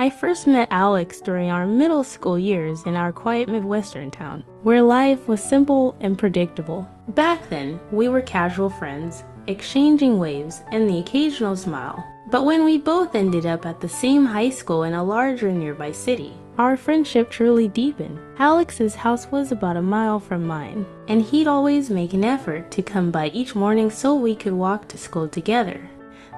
I first met Alex during our middle school years in our quiet Midwestern town, where life was simple and predictable. Back then, we were casual friends, exchanging waves and the occasional smile. But when we both ended up at the same high school in a larger nearby city, our friendship truly deepened. Alex's house was about a mile from mine, and he'd always make an effort to come by each morning so we could walk to school together.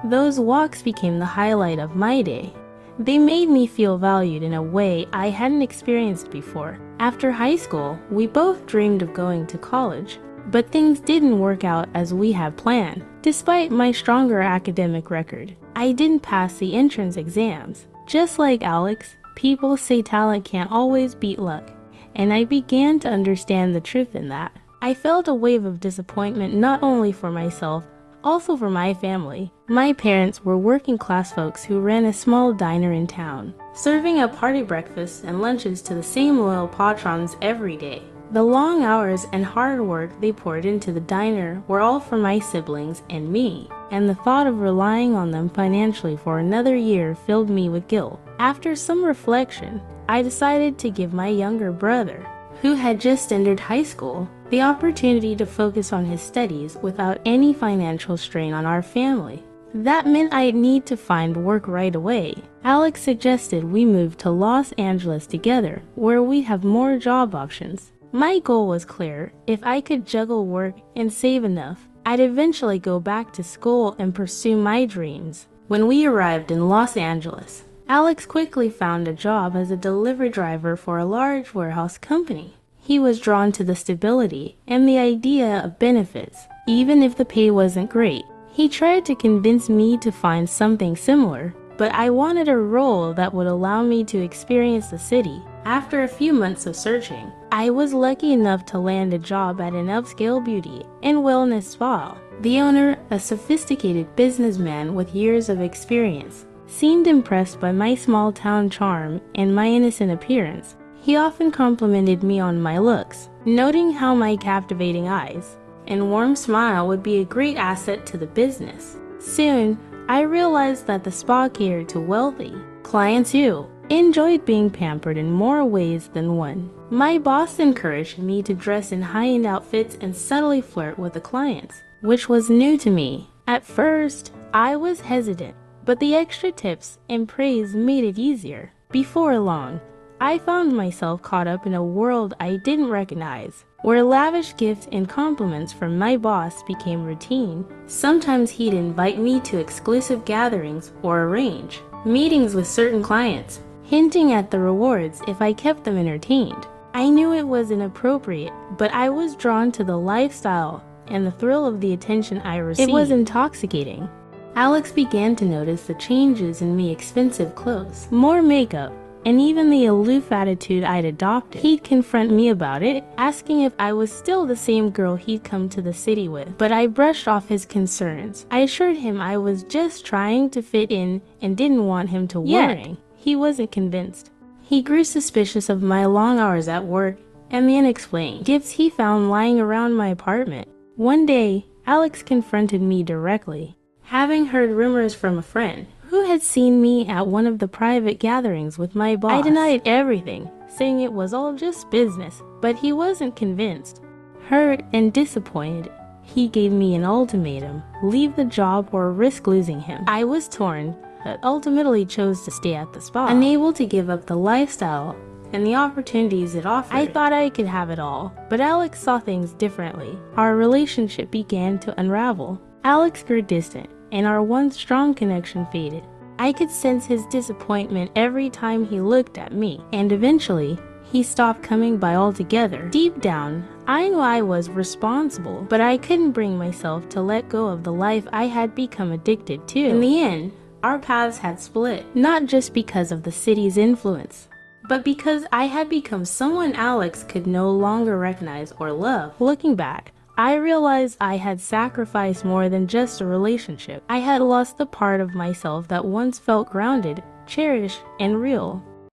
Those walks became the highlight of my day. They made me feel valued in a way I hadn't experienced before. After high school, we both dreamed of going to college, but things didn't work out as we had planned. Despite my stronger academic record, I didn't pass the entrance exams. Just like Alex, people say talent can't always beat luck, and I began to understand the truth in that. I felt a wave of disappointment not only for myself, also for my family. My parents were working class folks who ran a small diner in town, serving up hearty breakfasts and lunches to the same loyal patrons every day. The long hours and hard work they poured into the diner were all for my siblings and me, and the thought of relying on them financially for another year filled me with guilt. After some reflection, I decided to give my younger brother, who had just entered high school, the opportunity to focus on his studies without any financial strain on our family. That meant I'd need to find work right away. Alex suggested we move to Los Angeles together, where we have more job options. My goal was clear: if I could juggle work and save enough, I'd eventually go back to school and pursue my dreams. When we arrived in Los Angeles, Alex quickly found a job as a delivery driver for a large warehouse company. He was drawn to the stability and the idea of benefits, even if the pay wasn't great. He tried to convince me to find something similar, but I wanted a role that would allow me to experience the city. After a few months of searching, I was lucky enough to land a job at an upscale beauty and wellness spa. The owner, a sophisticated businessman with years of experience, seemed impressed by my small-town charm and my innocent appearance. He often complimented me on my looks, noting how my captivating eyes and warm smile would be a great asset to the business. Soon, I realized that the spa catered to wealthy clients who enjoyed being pampered in more ways than one. My boss encouraged me to dress in high-end outfits and subtly flirt with the clients, which was new to me. At first, I was hesitant, but the extra tips and praise made it easier. Before long, I found myself caught up in a world I didn't recognize, where lavish gifts and compliments from my boss became routine. Sometimes he'd invite me to exclusive gatherings or arrange meetings with certain clients, hinting at the rewards if I kept them entertained. I knew it was inappropriate, but I was drawn to the lifestyle and the thrill of the attention I received. It was intoxicating. Alex began to notice the changes in me: expensive clothes, more makeup, and even the aloof attitude I'd adopted. He'd confront me about it, asking if I was still the same girl he'd come to the city with, but I brushed off his concerns. I assured him I was just trying to fit in and didn't want him to worry. He wasn't convinced. He grew suspicious of my long hours at work and the unexplained gifts he found lying around my apartment. One day, Alex confronted me directly, having heard rumors from a friend who had seen me at one of the private gatherings with my boss. I denied everything, saying it was all just business, but he wasn't convinced. Hurt and disappointed, he gave me an ultimatum: leave the job or risk losing him. I was torn, but ultimately chose to stay at the spa, unable to give up the lifestyle and the opportunities it offered. I thought I could have it all, but Alex saw things differently. Our relationship began to unravel. Alex grew distant, and our once strong connection faded. I could sense his disappointment every time he looked at me, and eventually, he stopped coming by altogether. Deep down, I knew I was responsible, but I couldn't bring myself to let go of the life I had become addicted to. In the end, our paths had split, not just because of the city's influence, but because I had become someone Alex could no longer recognize or love. Looking back, I realized I had sacrificed more than just a relationship. I had lost the part of myself that once felt grounded, cherished, and real.